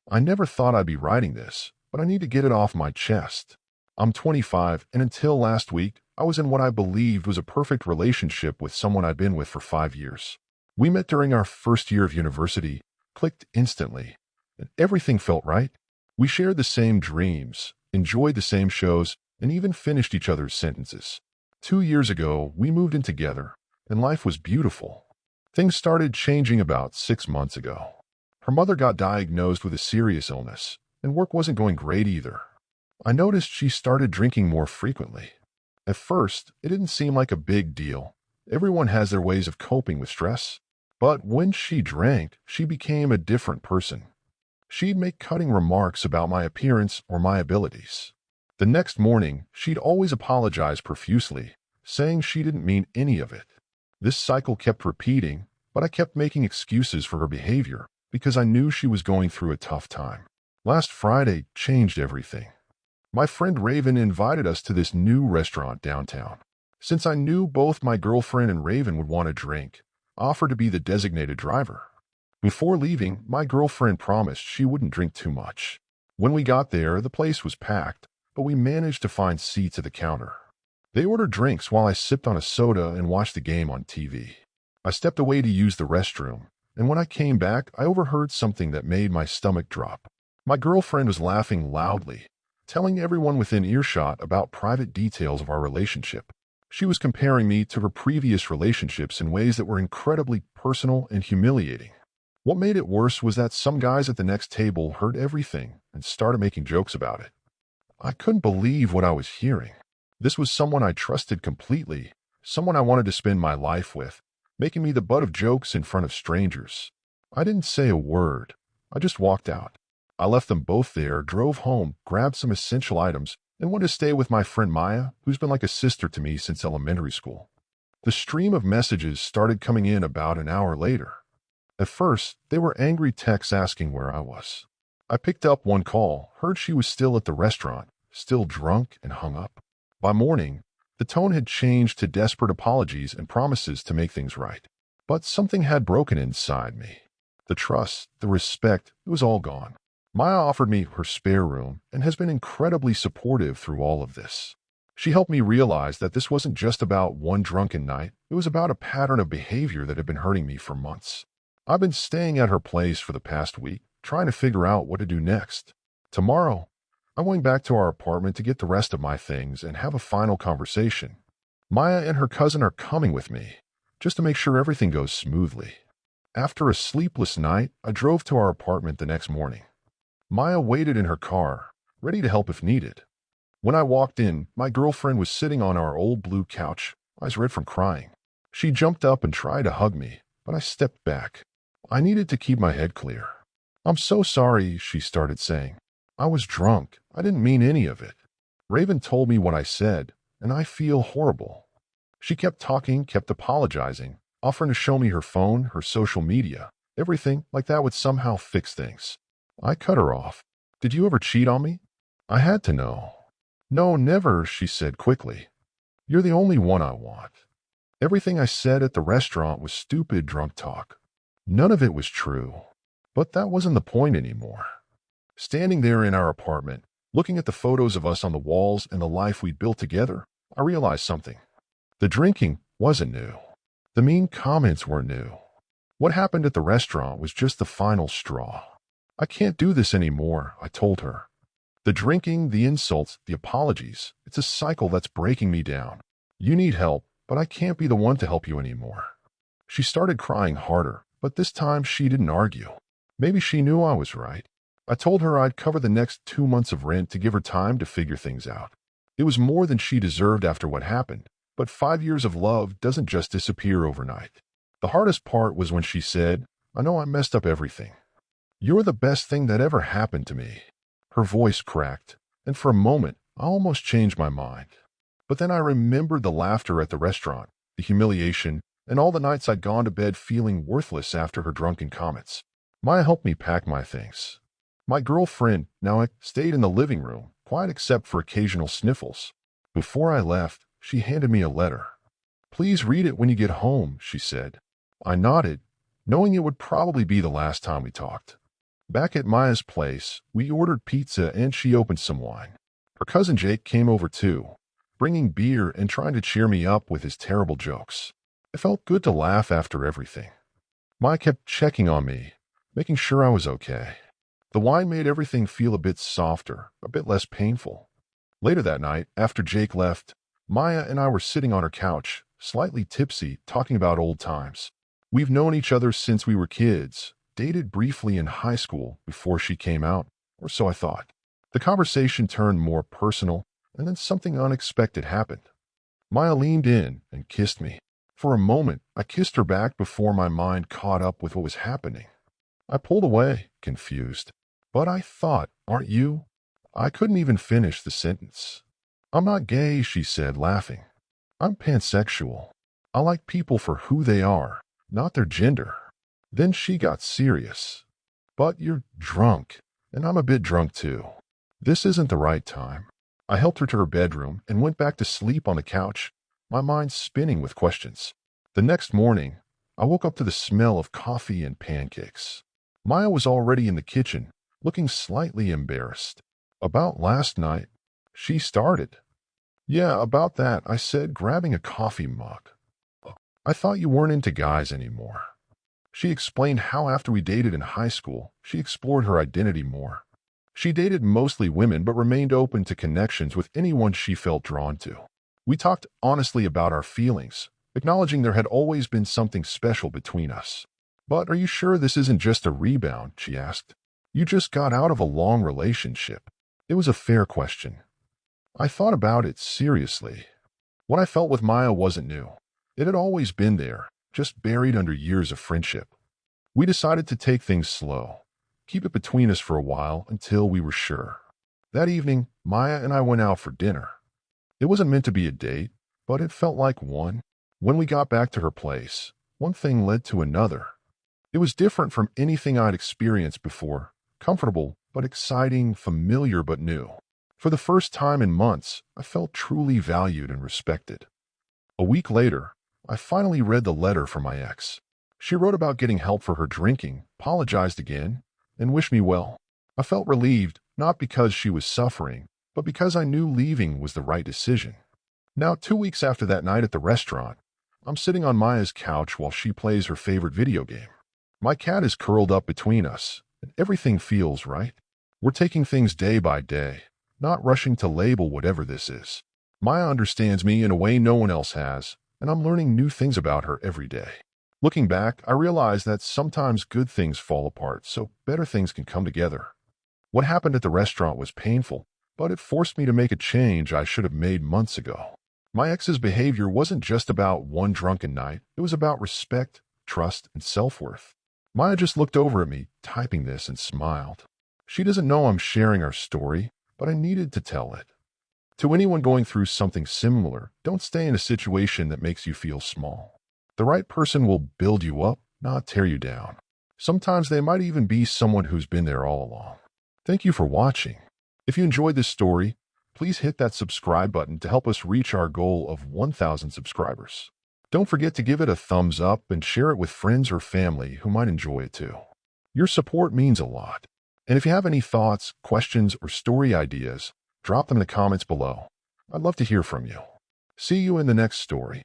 I never thought I'd be writing this, but I need to get it off my chest. I'm 25, and until last week, I was in what I believed was a perfect relationship with someone I'd been with for 5 years. We met during our first year of university, clicked instantly, and everything felt right. We shared the same dreams, enjoyed the same shows, and even finished each other's sentences. 2 years ago, we moved in together, and life was beautiful. Things started changing about 6 months ago. Her mother got diagnosed with a serious illness, and work wasn't going great either. I noticed she started drinking more frequently. At first, it didn't seem like a big deal. Everyone has their ways of coping with stress. But when she drank, she became a different person. She'd make cutting remarks about my appearance or my abilities. The next morning, she'd always apologize profusely, saying she didn't mean any of it. This cycle kept repeating, but I kept making excuses for her behavior because I knew she was going through a tough time. Last Friday changed everything. My friend Raven invited us to this new restaurant downtown. Since I knew both my girlfriend and Raven would want a drink, I offered to be the designated driver. Before leaving, my girlfriend promised she wouldn't drink too much. When we got there, the place was packed, but we managed to find seats at the counter. They ordered drinks while I sipped on a soda and watched the game on TV. I stepped away to use the restroom, and when I came back, I overheard something that made my stomach drop. My girlfriend was laughing loudly, telling everyone within earshot about private details of our relationship. She was comparing me to her previous relationships in ways that were incredibly personal and humiliating. What made it worse was that some guys at the next table heard everything and started making jokes about it. I couldn't believe what I was hearing. This was someone I trusted completely, someone I wanted to spend my life with, making me the butt of jokes in front of strangers. I didn't say a word. I just walked out. I left them both there, drove home, grabbed some essential items, and went to stay with my friend Maya, who's been like a sister to me since elementary school. The stream of messages started coming in about an hour later. At first, they were angry texts asking where I was. I picked up one call, heard she was still at the restaurant, still drunk, and hung up. By morning, the tone had changed to desperate apologies and promises to make things right. But something had broken inside me. The trust, the respect, it was all gone. Maya offered me her spare room and has been incredibly supportive through all of this. She helped me realize that this wasn't just about one drunken night, it was about a pattern of behavior that had been hurting me for months. I've been staying at her place for the past week, trying to figure out what to do next. Tomorrow, I'm going back to our apartment to get the rest of my things and have a final conversation. Maya and her cousin are coming with me, just to make sure everything goes smoothly. After a sleepless night, I drove to our apartment the next morning. Maya waited in her car, ready to help if needed. When I walked in, my girlfriend was sitting on our old blue couch, eyes red from crying. She jumped up and tried to hug me, but I stepped back. I needed to keep my head clear. "I'm so sorry," she started saying. "I was drunk. I didn't mean any of it. Raven told me what I said, and I feel horrible." She kept talking, kept apologizing, offering to show me her phone, her social media, everything like that would somehow fix things. I cut her off. "Did you ever cheat on me?" I had to know. "No, never," she said quickly. "You're the only one I want." Everything I said at the restaurant was stupid drunk talk. None of it was true. But that wasn't the point anymore. Standing there in our apartment, looking at the photos of us on the walls and the life we'd built together, I realized something. The drinking wasn't new. The mean comments weren't new. What happened at the restaurant was just the final straw. "I can't do this anymore," I told her. "The drinking, the insults, the apologies, it's a cycle that's breaking me down. You need help, but I can't be the one to help you anymore." She started crying harder, but this time she didn't argue. Maybe she knew I was right. I told her I'd cover the next 2 months of rent to give her time to figure things out. It was more than she deserved after what happened, but 5 years of love doesn't just disappear overnight. The hardest part was when she said, "I know I messed up everything. You're the best thing that ever happened to me." Her voice cracked, and for a moment, I almost changed my mind. But then I remembered the laughter at the restaurant, the humiliation, and all the nights I'd gone to bed feeling worthless after her drunken comments. Maya helped me pack my things. My girlfriend, now, stayed in the living room, quiet except for occasional sniffles. Before I left, she handed me a letter. "Please read it when you get home," she said. I nodded, knowing it would probably be the last time we talked. Back at Maya's place, we ordered pizza and she opened some wine. Her cousin Jake came over too, bringing beer and trying to cheer me up with his terrible jokes. It felt good to laugh after everything. Maya kept checking on me, making sure I was okay. The wine made everything feel a bit softer, a bit less painful. Later that night, after Jake left, Maya and I were sitting on her couch, slightly tipsy, talking about old times. We've known each other since we were kids, dated briefly in high school before she came out, or so I thought. The conversation turned more personal, and then something unexpected happened. Maya leaned in and kissed me. For a moment, I kissed her back before my mind caught up with what was happening. I pulled away, confused. But I thought, aren't you? I couldn't even finish the sentence. I'm not gay, she said, laughing. I'm pansexual. I like people for who they are, not their gender. Then she got serious. But you're drunk, and I'm a bit drunk too. This isn't the right time. I helped her to her bedroom and went back to sleep on the couch, my mind spinning with questions. The next morning, I woke up to the smell of coffee and pancakes. Maya was already in the kitchen, looking slightly embarrassed. About last night, she started. Yeah, about that, I said, grabbing a coffee mug. I thought you weren't into guys anymore. She explained how after we dated in high school, she explored her identity more. She dated mostly women but remained open to connections with anyone she felt drawn to. We talked honestly about our feelings, acknowledging there had always been something special between us. But are you sure this isn't just a rebound? She asked. You just got out of a long relationship. It was a fair question. I thought about it seriously. What I felt with Maya wasn't new. It had always been there, just buried under years of friendship. We decided to take things slow, keep it between us for a while until we were sure. That evening, Maya and I went out for dinner. It wasn't meant to be a date, but it felt like one. When we got back to her place, one thing led to another. It was different from anything I'd experienced before, comfortable but exciting, familiar but new. For the first time in months, I felt truly valued and respected. A week later, I finally read the letter from my ex. She wrote about getting help for her drinking, apologized again, and wished me well. I felt relieved, not because she was suffering, but because I knew leaving was the right decision. Now, 2 weeks after that night at the restaurant, I'm sitting on Maya's couch while she plays her favorite video game. My cat is curled up between us, and everything feels right. We're taking things day by day, not rushing to label whatever this is. Maya understands me in a way no one else has, and I'm learning new things about her every day. Looking back, I realize that sometimes good things fall apart so better things can come together. What happened at the restaurant was painful, but it forced me to make a change I should have made months ago. My ex's behavior wasn't just about one drunken night. It was about respect, trust, and self-worth. Maya just looked over at me, typing this, and smiled. She doesn't know I'm sharing our story, but I needed to tell it. To anyone going through something similar, don't stay in a situation that makes you feel small. The right person will build you up, not tear you down. Sometimes they might even be someone who's been there all along. Thank you for watching. If you enjoyed this story, please hit that subscribe button to help us reach our goal of 1,000 subscribers. Don't forget to give it a thumbs up and share it with friends or family who might enjoy it too. Your support means a lot. And if you have any thoughts, questions, or story ideas, drop them in the comments below. I'd love to hear from you. See you in the next story.